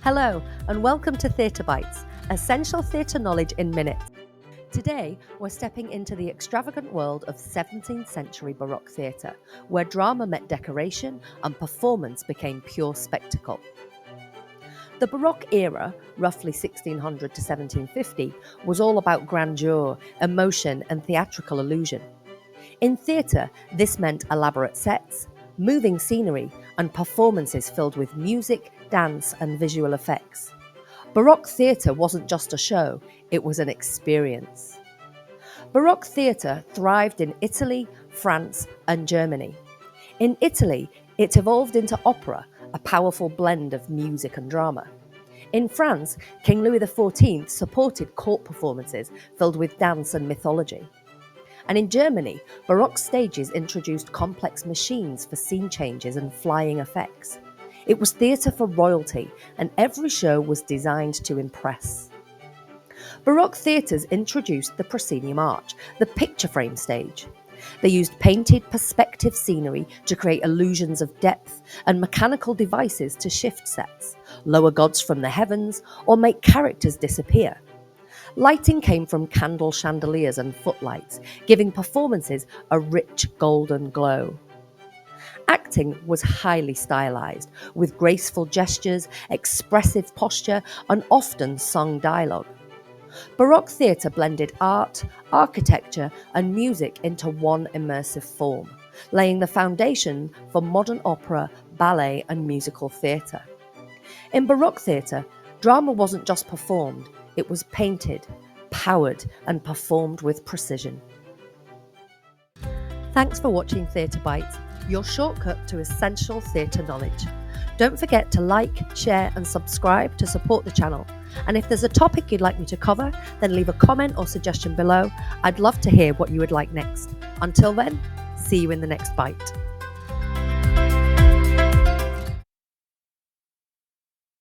Hello, and welcome to Theatre Bites, essential theatre knowledge in minutes. Today, we're stepping into the extravagant world of 17th century Baroque theatre, where drama met decoration and performance became pure spectacle. The Baroque era, roughly 1600 to 1750, was all about grandeur, emotion, and theatrical illusion. In theatre, this meant elaborate sets, moving scenery, and performances filled with music, dance, and visual effects. Baroque theatre wasn't just a show, it was an experience. Baroque theatre thrived in Italy, France, and Germany. In Italy, it evolved into opera, a powerful blend of music and drama. In France, King Louis XIV supported court performances filled with dance and mythology. And in Germany, Baroque stages introduced complex machines for scene changes and flying effects. It was theatre for royalty, and every show was designed to impress. Baroque theatres introduced the proscenium arch, the picture frame stage. They used painted perspective scenery to create illusions of depth and mechanical devices to shift sets, lower gods from the heavens, or make characters disappear. Lighting came from candle chandeliers and footlights, giving performances a rich golden glow. Acting was highly stylized, with graceful gestures, expressive posture, and often sung dialogue. Baroque theatre blended art, architecture, and music into one immersive form, laying the foundation for modern opera, ballet, and musical theatre. In Baroque theatre, drama wasn't just performed, it was painted, powered, and performed with precision. Thanks for watching Theatre Bites, your shortcut to essential theatre knowledge. Don't forget to like, share, and subscribe to support the channel. And if there's a topic you'd like me to cover, then leave a comment or suggestion below. I'd love to hear what you would like next. Until then, see you in the next bite.